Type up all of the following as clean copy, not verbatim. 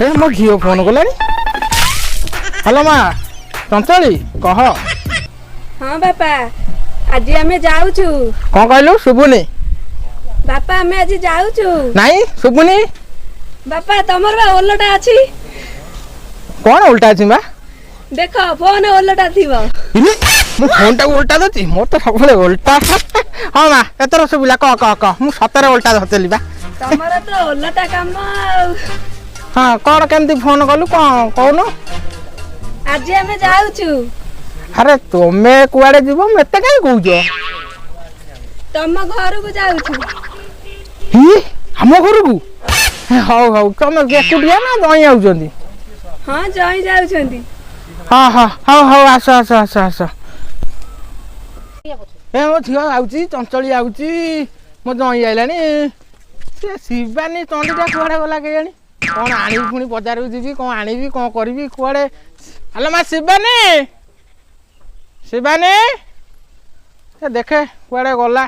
मो झील फोन कला हेलो माँ चंचली कह हाँ बापा आज आमे जाऊचु कौन कहलु शुभुनी बापा आमे आज जाऊचु नहीं शुभुनी बापा तमर बा ओलटा अछि कौन उल्टा अछि बा देखो फोन ओलटा थिबो मु फोन टा उल्टा दछि मोर तो सबले उल्टा हां माँ एतर सुबिला क मु सतरे उल्टा धतली बा तमर तो ओलटा काम हाँ कौन केमती फोन कलु कौन कौन आज आमे जाऊचु अरे तुमे कुआडे जीवो मते काई कहउजो तम घर को जाऊचु ही हम घर को हाउ हाउ तुमे एकुडिया ना दई आउजंदी हाँ जई जाउछंदी हाँ हाँ हाउ हाउ आसो आसो आसो आसो ए मो झियो आउची चंचली आउची मो दई आइलानी से शिवानी चंडीटा कुआडे गला के जानी कौन आनी पुणी बजार को जीवी कौन आनी कौन करी कुआडे हेलो माँ शिवानी शिवानी देखे कुआडे गला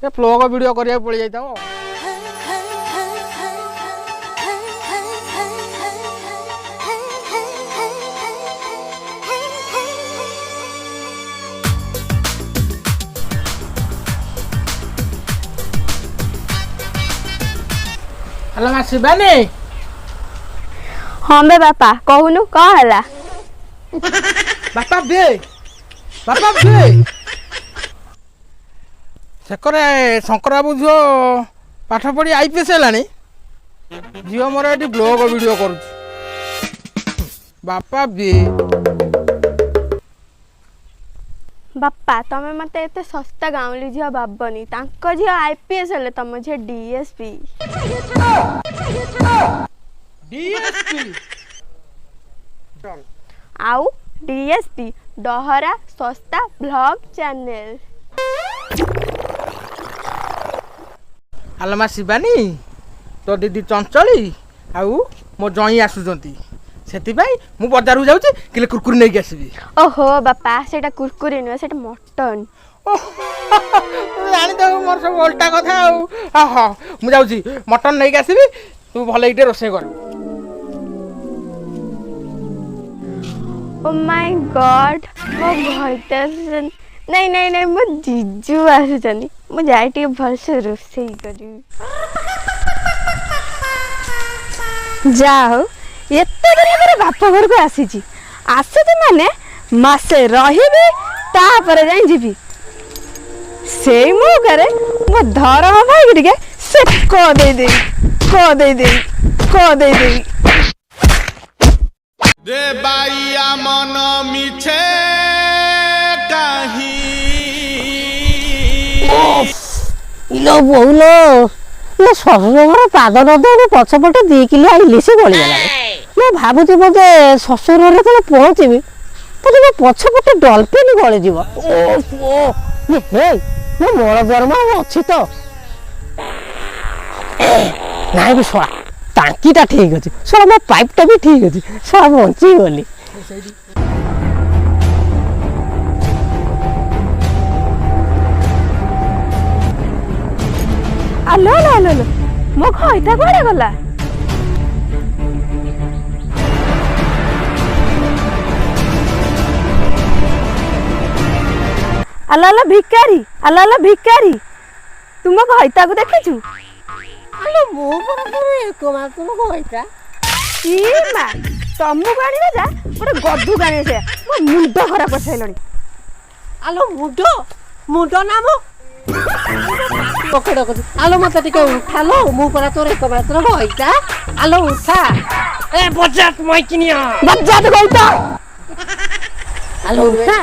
ये प्लग वीडियो करिया पड़ जाता हेलो माँ शिवानी हाँ बे बापा कहूनु कौन है बापा बे सेकरे शंकर बाबू झील पाठ पढ़ी आईपीएस है झील मोर ये ब्लॉग वीडियो कर बापा बे बापा तमे मते एते सस्ता गाँवली झील बाबनी तांको झील आईपीएस हेले तम झील डीएसपी आउ डीएसपी डहरा सस्ता ब्लॉग चैनल हेलो माँ शिवानी तो दीदी चंचली आउ मो जई आसुचंती सेतिबाई मु बजार जाउची किले कुरकुरी नै आसीबी ओहो बापा सेटा कुरकुरी न सेटा मटन जानी तो मोर सब उल्टा कथा आउ मु जाउची मटन नै आसीबी तू भले इटे रोसे कर ओ माय गॉड मो भइते नहीं नहीं नहीं मो जीजू आसुचनी मु जाई टी भल से रोसे करी जाओ एते दिन मेरे बाप घर को आसी आसती माने मासे रही तापर जाई जीवी से मौका मो धरम भाई टिके से को दे रे बाइया मन मिछे काहे इलो बोलो ये शशुर पाद नदे पछपटे 2 किलो आइली से गली गला मैं भाबुती बोधे शशुर रे तो पहुंचबी तो मैं पछपटे डॉल्फिन गली जीव ओ हे मैं मोर दरमा अछि तो नाइ भी सोला टांकीटा ठीक अछि सोला मो पाइपटा भी ठीक अछि सोला बंची गली आलो लो मो खइता कोड़े गला आला भिकारी तुम खइता को देखिछु अरे मो पर तो एक मास तुम खइता ई मा तमु गाणी जा ओरे गधु गाणी से मो मुंड खराब करसैलणी आलो मुंडो नाम पकड़ आलो मत टिके उठालो मु पर तोर एक मास खइता आलो उठा ए बजात मैकिनिया बजात गइता आलो उठा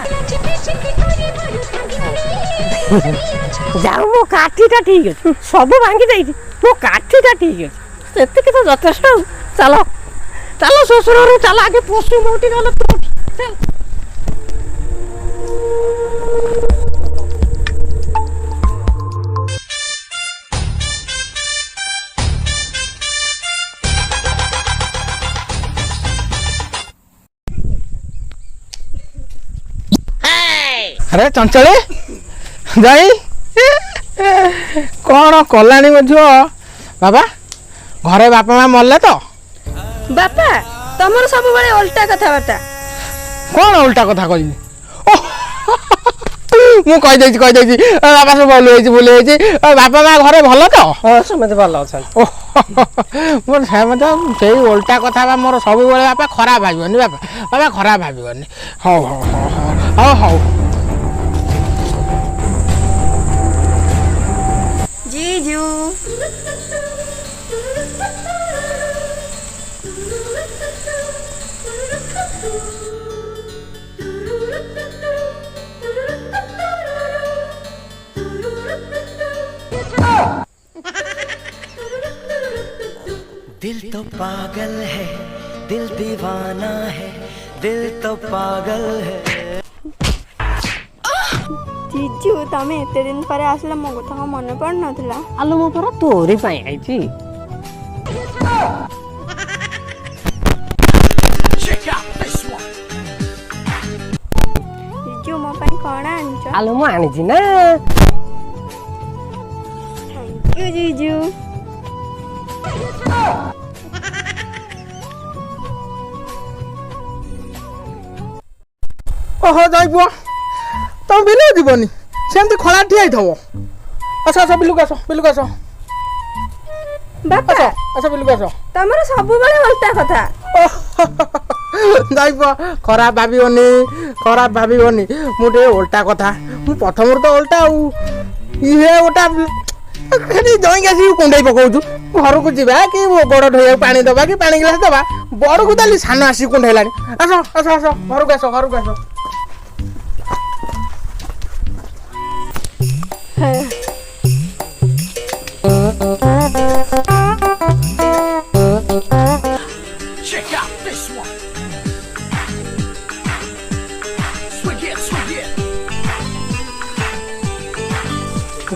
जाऊ मो काठीटा ठीक अछि सब भांगी जाई मो काठीटा ठीक अछि सेते के तो यथेष्ट चलो चलो ससुर रो चल आगे पोसु मोटी गले तो चल अरे चंचले जाई कौन कलानी झील बाबा घरे बापा माँ मरले तो ବାପା ତମର ସବୁବେଳେ ଓଲଟା କଥାବାର୍ତ୍ତା। କ'ଣ ଓଲଟା କଥା କହିବି? ମୁଁ କହିଦେଇଛି ବାପା ସବୁ ଭୁଲ ହେଇଛି। ବାପା ମା ଘରେ ଭଲ ତ? ହଁ ସମସ୍ତେ ଭଲ ଅଛନ୍ତି। ମୋର ସେମିତି ସେଇ ଓଲଟା କଥା ବା ମୋର ସବୁବେଳେ ବାପା ଖରାପ ଭାବିବନି। ବାପା ଖରାପ ଭାବିବନି। ହଉ। जीजू दिल तो पागल है, दिल दीवाना है, दिल तो पागल है। जीजू तमे एते दिन पर आसला मो कथा मन पड़ नथला। आलो मो पर तोरी पाई आइची। जीजू मो पाई कोन आनछ? आलो मो आनिची ना। थैंक यू जीजू। ଓହୋ ଯାଇ ପୁଅ ତମେ ବିଲକୁ ଯିବନି ସେମିତି ଖଳା ଠିଆ ହେଇଥିବ। ଆସ ବିଲକୁ ଆସ बापा ବିଲକୁ ଆସ। तमर सबुबेले उल्टा कथा। ଯାଇ ପୁଅ ଖରାପ ଭାବିବନି ମୁଁ ଟିକେ ଓଲଟା କଥା ମୁଁ ପ୍ରଥମରୁ ତ ଓଲଟା ଆଉ ଇଏ ଗୋଟା ଖାଲି ଜଇଁକି ଆସିକି କୁଣ୍ଡେଇ ପକଉଛୁ। ଘରକୁ ଯିବା କି ଗୋଡ଼ ଧୋଇବାକୁ ପାଣି ଦେବା କି ପାଣି ଗ୍ଲାସ୍ ଦେବା ବଡ଼କୁ ତାହେଲେ ସାନ ଆସିକି କୁଣ୍ଡେଇଲାଣି। ଆସ ଘରକୁ ଆସ। Check out this one. Swig it.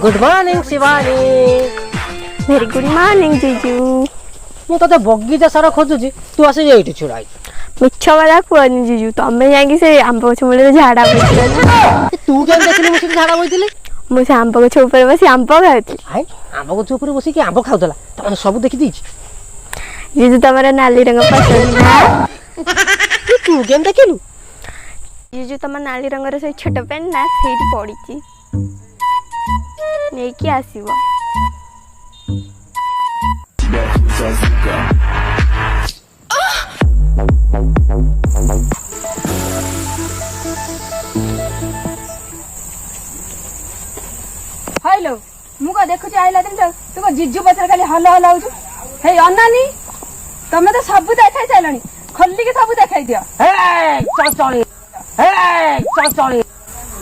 Good morning Shivani. Very good morning जीजू। मु तो बगीचा सारा खोजुची तू आसी एठी छुड़ा आई। मिछ वाला कहनी जीजू तमे जाई से आंब गछ मूले झाड़ा बैठले तू केन देखली मुसी झाड़ा होइतिले? मु से आंब गछ ऊपर बसी आंब खाउथि। हाय आंब गछ ऊपर बसी कि आंब खाउतला त सब देखि दीची। जीजू तमरा नाली रंग पसंद ना? तू केन देखिलु? जीजू तम नाली रंग रे से छोट पेन ना सेठी पड़ीची नै कि आसीबो। हेलो मु को देखु आइला दिन तू को जिज्जू पछर खाली हलो होछु। हे अनानी तमे तो सब देखाई साइलनी खोली के सब देखाई दियो। हे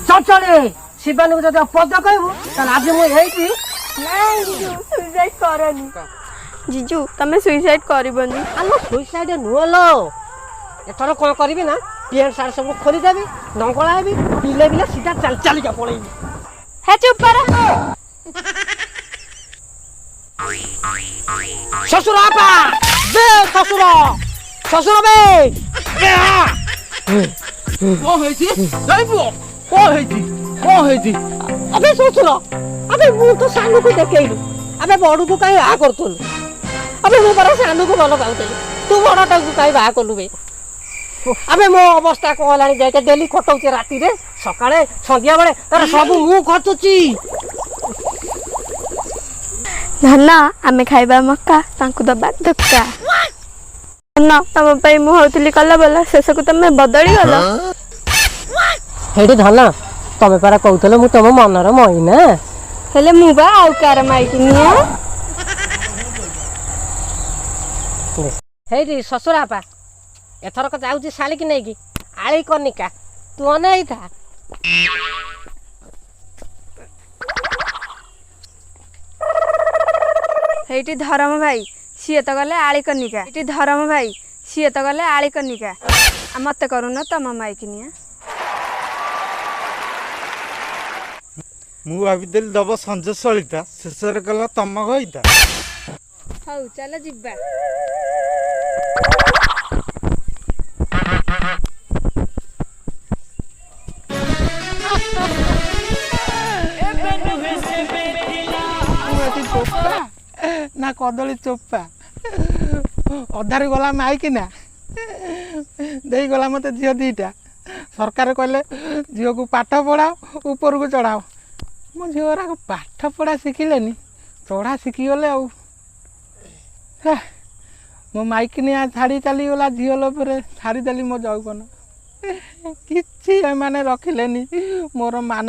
चंचली शिवानी को जदी पद कहबू त आज मु एठी नहीं जीजू सुसाइड करनी। जीजू तमे सुसाइड करबनी। आलो सुसाइड नुलो एथरो कोन करबी ना पेन सार सब खोली देबी नंगला हेबी बिले सीधा चल जा पळेबी। हे चुप कर। ससुर आपा बे ससुर बे କ'ଣ ହେଇଛି ଯାଇ ପୁଅ କ'ଣ ହେଇଛି? अबे ससुर अबे मु तो सानू को देखैलु अबे बड़ू को काई आ करतलु अबे मु पर सानू को भलो पाउतली तू बड़टा को काई बा करलु बे अबे मो अवस्था को हलानी जाके डेली खटौचे राती रे सकाळे संध्या बेले तार सब मु खटुची। धन्ना आमे खाइबा मक्का तांकु दबा धक्का ना तम पई मु होतली कला बोला शेष को तमे बदली गला। हेडी धना तमे पारा कहतले मु तम मनर मइना हेले मु बा आउ कार माइकी निया। हेडी ससुर आपा एथरक जाउची साली की नै की आली कनिका तू अनै था। हेटी धर्म भाई सीए तो गले आली कनिका। हेटी धर्म भाई सीए तो गले आली कनिका। आ मत करू न तम माइकी निया। ମୁଁ ଭାବିଥିଲି ଦବ ସଞ୍ଜ ସଳିତା ଶେଷରେ କଲା ତମ ଘଇତା। ହଉ ଚାଲ ଯିବା। ନା କଦଳୀ ଚୋପା ଅଧାରୁ ଗଲା ମାଇକି ନା ଦେଇଗଲା ମୋତେ ଝିଅ ଦୁଇଟା। ସରକାର କହିଲେ ଝିଅକୁ ପାଠ ପଢ଼ାଅ ଉପରକୁ ଚଢ଼ାଅ। ମୋ ଝିଅ ଗୁଡ଼ାକ ପାଠ ପଢ଼ା ଶିଖିଲେନି, ଚଢ଼ା ଶିଖିଗଲେ ଆଉ। ମୋ ମାଇକିନିଆ ଛାଡ଼ି ଚାଲିଗଲା, ଝିଅ ଲୋଭରେ ଛାଡ଼ିଦେଲି ମୋ ଯୌବନ। କିଛି ଏମାନେ ରଖିଲେନି ମୋର ମାନ।